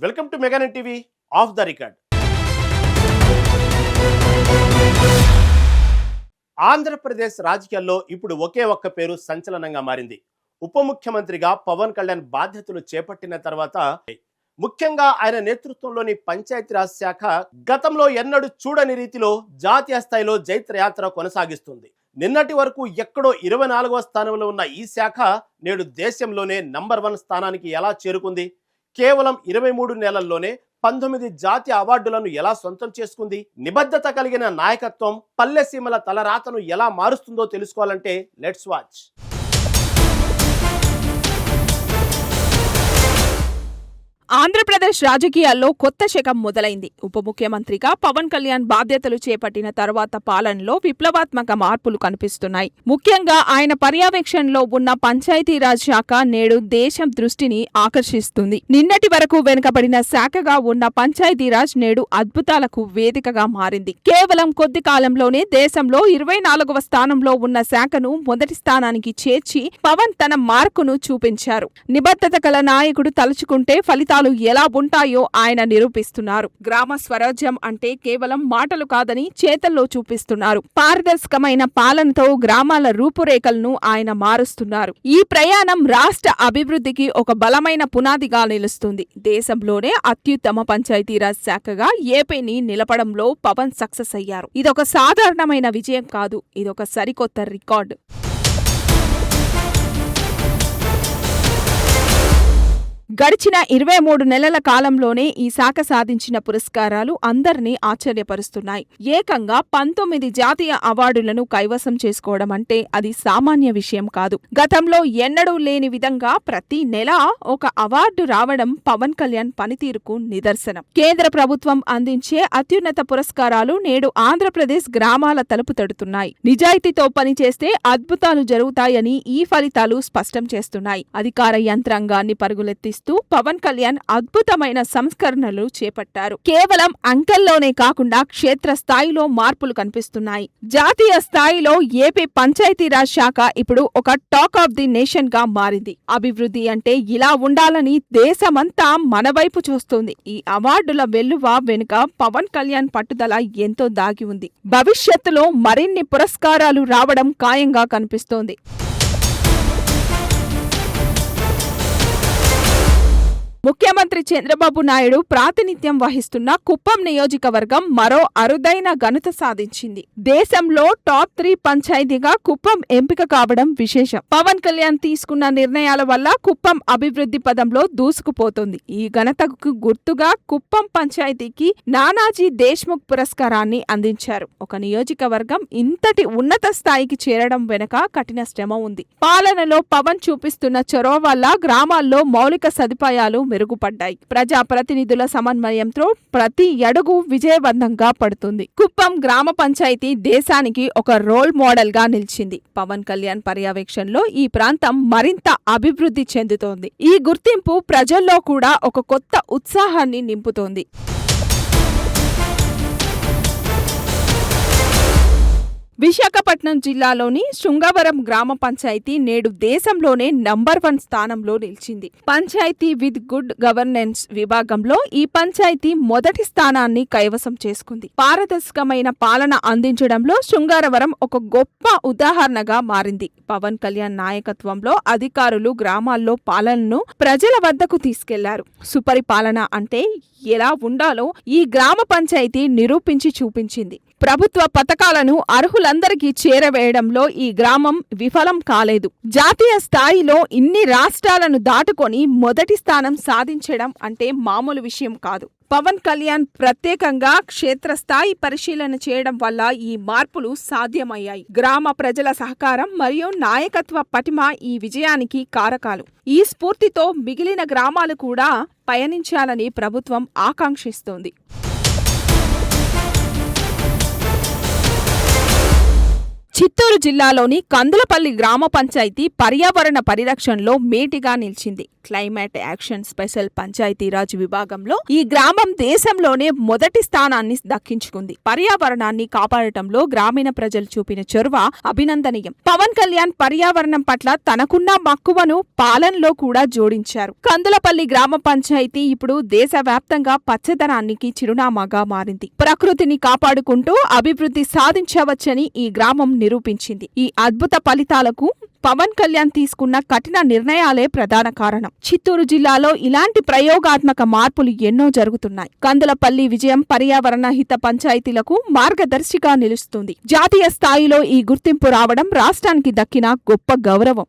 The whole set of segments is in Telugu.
Welcome to Meganet TV of the record. Andhra Pradesh రాజకీయాల్లో ఇప్పుడు ఒకే ఒక్క పేరు సంచలనంగా మారింది. ఉప ముఖ్యమంత్రిగా పవన్ కళ్యాణ్ బాధ్యతలు చేపట్టిన తర్వాత ముఖ్యంగా ఆయన నేతృత్వంలోని పంచాయతీరాజ్ శాఖ గతంలో ఎన్నడూ చూడని రీతిలో జాతీయ స్థాయిలో జైత్రయాత్ర కొనసాగిస్తుంది. నిన్నటి వరకు ఎక్కడో 24వ స్థానంలో ఉన్న ఈ శాఖ నేడు దేశంలోనే నంబర్ 1 స్థానానికి ఎలా చేరుకుంది? కేవలం 23 నెలల్లోనే 19 జాతీయ అవార్డులను ఎలా సొంతం చేసుకుంది? నిబద్ధత కలిగిన నాయకత్వం పల్లెసీమల తలరాతను ఎలా మారుస్తుందో తెలుసుకోవాలంటే లెట్స్ వాచ్. ఆంధ్రప్రదేశ్ రాజకీయాల్లో కొత్త శకం మొదలైంది. ఉప ముఖ్యమంత్రిగా పవన్ కళ్యాణ్ బాధ్యతలు చేపట్టిన తర్వాత పాలనలో విప్లవాత్మక మార్పులు కనిపిస్తున్నాయి. ముఖ్యంగా ఆయన పర్యవేక్షణలో ఉన్న పంచాయతీరాజ్ శాఖ నేడు దేశం దృష్టిని ఆకర్షిస్తుంది. నిన్నటి వరకు వెనుకబడిన శాఖగా ఉన్న పంచాయతీరాజ్ నేడు అద్భుతాలకు వేదికగా మారింది. కేవలం కొద్ది కాలంలోనే దేశంలో 24వ స్థానంలో ఉన్న శాఖను మొదటి స్థానానికి చేర్చి పవన్ తన మార్కును చూపించారు. నిబద్ధత గల నాయకుడు తలుచుకుంటే ఫలితాలు ఎలా ఉంటాయో ఆయన నిరూపిస్తున్నారు. గ్రామ స్వరాజ్యం అంటే కేవలం మాటలు కాదని చేతల్లో చూపిస్తున్నారు. పారదర్శకమైన పాలనతో గ్రామాల రూపురేఖలను ఆయన మారుస్తున్నారు. ఈ ప్రయాణం రాష్ట్ర అభివృద్ధికి ఒక బలమైన పునాదిగా నిలుస్తుంది. దేశంలోనే అత్యుత్తమ పంచాయతీరాజ్ శాఖగా ఏపీని నిలపడంలో పవన్ సక్సెస్ అయ్యారు. ఇదొక సాధారణమైన విజయం కాదు, ఇదొక సరికొత్త రికార్డు. గడిచిన 23 నెలల కాలంలోనే ఈ శాఖ సాధించిన పురస్కారాలు అందరినీ ఆశ్చర్యపరుస్తున్నాయి. ఏకంగా 19 జాతీయ అవార్డులను కైవసం చేసుకోవడం అంటే అది సామాన్య విషయం కాదు. గతంలో ఎన్నడూ లేని విధంగా ప్రతి నెల ఒక అవార్డు రావడం పవన్ కళ్యాణ్ పనితీరుకు నిదర్శనం. కేంద్ర ప్రభుత్వం అందించే అత్యున్నత పురస్కారాలు నేడు ఆంధ్రప్రదేశ్ గ్రామాల తలుపు తడుతున్నాయి. నిజాయితీతో పనిచేస్తే అద్భుతాలు జరుగుతాయని ఈ ఫలితాలు స్పష్టం చేస్తున్నాయి. అధికార యంత్రాంగాన్ని పరుగులెత్తిస్తూ పవన్ కళ్యాణ్ అద్భుతమైన సంస్కరణలు చేపట్టారు. కేవలం అంకెల్లోనే కాకుండా క్షేత్ర స్థాయిలో మార్పులు కనిపిస్తున్నాయి. జాతీయ స్థాయిలో ఏపీ పంచాయతీరాజ్ శాఖ ఇప్పుడు ఒక టాక్ ఆఫ్ ది నేషన్ గా మారింది. అభివృద్ధి అంటే ఇలా ఉండాలని దేశమంతా మన వైపు చూస్తుంది. ఈ అవార్డుల వెల్లువ వెనుక పవన్ కళ్యాణ్ పట్టుదల ఎంతో దాగి ఉంది. భవిష్యత్తులో మరిన్ని పురస్కారాలు రావడం ఖాయంగా కనిపిస్తోంది. ముఖ్యమంత్రి చంద్రబాబు నాయుడు ప్రాతినిధ్యం వహిస్తున్న కుప్పం నియోజకవర్గం మరో అరుదైన ఘనత సాధించింది. దేశంలో టాప్ 3 పంచాయతీగా కుప్పం ఎంపిక కావడం విశేషం. పవన్ కళ్యాణ్ తీసుకున్న నిర్ణయాల వల్ల కుప్పం అభివృద్ధి పదంలో దూసుకుపోతుంది. ఈ ఘనతకు గుర్తుగా కుప్పం పంచాయతీకి నానాజీ దేశ్ముఖ్ పురస్కారాన్ని అందించారు. ఒక నియోజకవర్గం ఇంతటి ఉన్నత స్థాయికి చేరడం వెనుక కఠిన శ్రమ ఉంది. పాలనలో పవన్ చూపిస్తున్న చొరవ వల్ల గ్రామాల్లో మౌలిక సదుపాయాలు మెరుగుపడ్డాయి. ప్రజాప్రతినిధుల సమన్వయంతో ప్రతి అడుగు విజయవంతంగా పడుతుంది. కుప్పం గ్రామ పంచాయతీ దేశానికి ఒక రోల్ మోడల్ గా నిలిచింది. పవన్ కళ్యాణ్ పర్యవేక్షణలో ఈ ప్రాంతం మరింత అభివృద్ధి చెందుతోంది. ఈ గుర్తింపు ప్రజల్లో కూడా ఒక కొత్త ఉత్సాహాన్ని నింపుతోంది. విశాఖపట్నం జిల్లాలోని శృంగవరం గ్రామ పంచాయతీ నేడు దేశంలోనే నంబర్ 1 స్థానంలో నిలిచింది. పంచాయతీ విత్ గుడ్ గవర్నెన్స్ విభాగంలో ఈ పంచాయతీ మొదటి స్థానాన్ని కైవసం చేసుకుంది. పారదర్శకమైన పాలన అందించడంలో శృంగారవరం ఒక గొప్ప ఉదాహరణగా మారింది. పవన్ కళ్యాణ్ నాయకత్వంలో అధికారులు గ్రామాల్లో పాలనను ప్రజల వద్దకు తీసుకెళ్లారు. సుపరిపాలన అంటే ఎలా ఉండాలో ఈ గ్రామ పంచాయతీ నిరూపించి చూపించింది. ప్రభుత్వ పథకాలను అర్హులందరికీ చేరవేయడంలో ఈ గ్రామం విఫలం కాలేదు. జాతీయ స్థాయిలో ఇన్ని రాష్ట్రాలను దాటుకొని మొదటి స్థానం సాధించడం అంటే మామూలు విషయం కాదు. పవన్ కళ్యాణ్ ప్రత్యేకంగా క్షేత్రస్థాయి పరిశీలన చేయడం వల్ల ఈ మార్పులు సాధ్యమయ్యాయి. గ్రామ ప్రజల సహకారం మరియు నాయకత్వ పటిమ ఈ విజయానికి కారకాలు. ఈ స్ఫూర్తితో మిగిలిన గ్రామాలు కూడా పయనించాలని ప్రభుత్వం ఆకాంక్షిస్తోంది. చిత్తూరు జిల్లాలోని కందులపల్లి గ్రామ పంచాయతీ పర్యావరణ పరిరక్షణలో మేటిగా నిలిచింది. క్లైమేట్ యాక్షన్ స్పెషల్ పంచాయతీరాజ్ విభాగంలో ఈ గ్రామం దేశంలోనే మొదటి స్థానాన్ని దక్కించుకుంది. పర్యావరణాన్ని కాపాడటంలో గ్రామీణ ప్రజలు చూపిన చొరవ అభినందనీయం. పవన్ కళ్యాణ్ పర్యావరణం పట్ల తనకున్న మక్కువను పాలనలో కూడా జోడించారు. కందులపల్లి గ్రామ పంచాయతీ ఇప్పుడు దేశవ్యాప్తంగా పచ్చదనానికి చిరునామాగా మారింది. ప్రకృతిని కాపాడుకుంటూ అభివృద్ధి సాధించవచ్చని ఈ గ్రామం నిరూపించింది. ఈ అద్భుత ఫలితాలకు పవన్ కళ్యాణ్ తీసుకున్న కఠిన నిర్ణయాలే ప్రధాన కారణం. చిత్తూరు జిల్లాలో ఇలాంటి ప్రయోగాత్మక మార్పులు ఎన్నో జరుగుతున్నాయి. కందులపల్లి విజయం పర్యావరణ హిత పంచాయతీలకు మార్గదర్శిగా నిలుస్తుంది. జాతీయ స్థాయిలో ఈ గుర్తింపు రావడం రాష్ట్రానికి దక్కిన గొప్ప గౌరవం.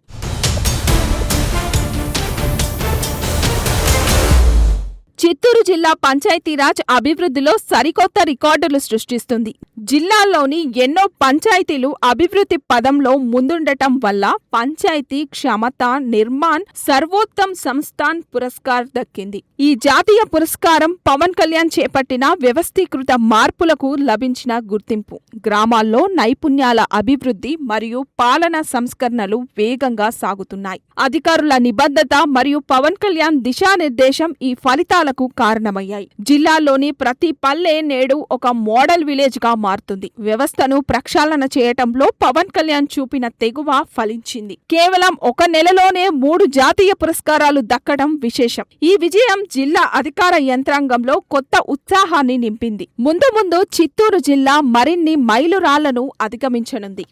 చిత్తూరు జిల్లా పంచాయతీరాజ్ అభివృద్ధిలో సరికొత్త రికార్డులు సృష్టిస్తుంది. జిల్లాలోని ఎన్నో పంచాయతీలు అభివృద్ధి పదంలో ముందుండటం వల్ల పంచాయతీ క్షమతా నిర్మాణ్ సర్వోత్తమ్ సంస్థాన్ పురస్కార్ దక్కింది. ఈ జాతీయ పురస్కారం పవన్ కళ్యాణ్ చేపట్టిన వ్యవస్థీకృత మార్పులకు లభించిన గుర్తింపు. గ్రామాల్లో నైపుణ్యాల అభివృద్ధి మరియు పాలన సంస్కరణలు వేగంగా సాగుతున్నాయి. అధికారుల నిబద్ధత మరియు పవన్ కళ్యాణ్ దిశానిర్దేశం ఈ ఫలితాలకు కారణమయ్యాయి. జిల్లాలోని ప్రతి పల్లె నేడు ఒక మోడల్ విలేజ్ గా మారుతుంది. వ్యవస్థను ప్రక్షాళన చేయటంలో పవన్ కళ్యాణ్ చూపిన తెగువ ఫలించింది. కేవలం ఒక నెలలోనే 3 జాతీయ పురస్కారాలు దక్కడం విశేషం. ఈ విజయం జిల్లా అధికార యంత్రాంగంలో కొత్త ఉత్సాహాన్ని నింపింది. ముందు ముందు చిత్తూరు జిల్లా మరిన్ని మైలురాళ్లను అధిగమించనుంది.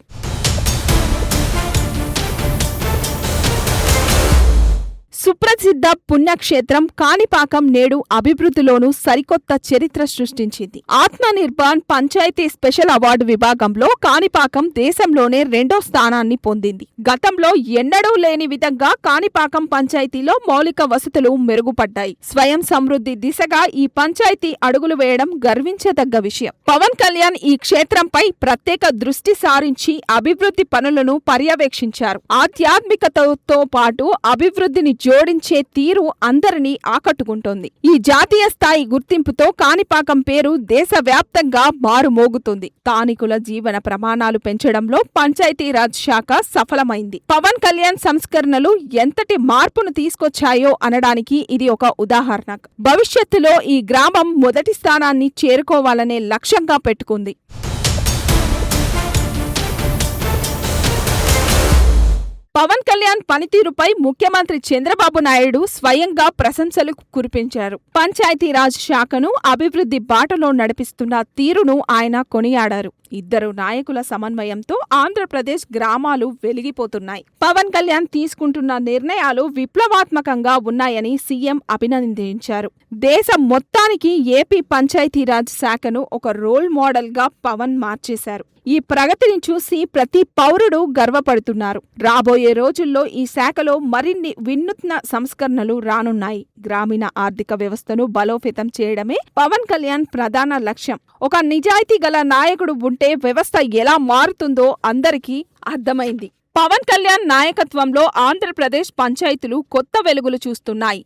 సుప్రసిద్ధ పుణ్యక్షేత్రం కాణిపాకం నేడు అభివృద్ధిలోనూ సరికొత్త చరిత్ర సృష్టించింది. ఆత్మనిర్భర్ పంచాయతీ స్పెషల్ అవార్డు విభాగంలో కాణిపాకం దేశంలోనే 2వ స్థానాన్ని పొందింది. గతంలో ఎన్నడూ లేని విధంగా కాణిపాకం పంచాయతీలో మౌలిక వసతులు మెరుగుపడ్డాయి. స్వయం సమృద్ధి దిశగా ఈ పంచాయతీ అడుగులు వేయడం గర్వించదగ్గ విషయం. పవన్ కళ్యాణ్ ఈ క్షేత్రంపై ప్రత్యేక దృష్టి సారించి అభివృద్ధి పనులను పర్యవేక్షించారు. ఆధ్యాత్మికతతో పాటు అభివృద్ధిని జోడించే తీరు అందరినీ ఆకట్టుకుంటోంది. ఈ జాతీయ స్థాయి గుర్తింపుతో కాణిపాకం పేరు దేశవ్యాప్తంగా మారుమోగుతుంది. స్థానికుల జీవన ప్రమాణాలు పెంచడంలో పంచాయతీరాజ్ శాఖ సఫలమైంది. పవన్ కళ్యాణ్ సంస్కరణలు ఎంతటి మార్పును తీసుకొచ్చాయో అనడానికి ఇది ఒక ఉదాహరణ. భవిష్యత్తులో ఈ గ్రామం మొదటి స్థానాన్ని చేరుకోవాలనే లక్ష్యంగా పెట్టుకుంది. పవన్ కళ్యాణ్ పనితీరుపై ముఖ్యమంత్రి చంద్రబాబు నాయుడు స్వయంగా ప్రశంసలు కురిపించారు. పంచాయతీరాజ్ శాఖను అభివృద్ధి బాటలో నడిపిస్తున్న తీరును ఆయన కొనియాడారు. ఇద్దరు నాయకుల సమన్వయంతో ఆంధ్రప్రదేశ్ గ్రామాలు వెలిగిపోతున్నాయి. పవన్ కళ్యాణ్ తీసుకుంటున్న నిర్ణయాలు విప్లవాత్మకంగా ఉన్నాయని సీఎం అభినందించారు. దేశం మొత్తానికి ఏపీ పంచాయతీరాజ్ శాఖను ఒక రోల్ మోడల్ గా పవన్ మార్చేశారు. ఈ ప్రగతిని చూసి ప్రతి పౌరుడు గర్వపడుతున్నారు. రాబోయే రోజుల్లో ఈ శాఖలో మరిన్ని వినూత్న సంస్కరణలు రానున్నాయి. గ్రామీణ ఆర్థిక వ్యవస్థను బలోపేతం చేయడమే పవన్ కళ్యాణ్ ప్రధాన లక్ష్యం. ఒక నిజాయితీ గల నాయకుడు ఉంటే వ్యవస్థ ఎలా మారుతుందో అందరికీ అర్థమైంది. పవన్ కళ్యాణ్ నాయకత్వంలో ఆంధ్రప్రదేశ్ పంచాయతీలు కొత్త వెలుగులు చూస్తున్నాయి.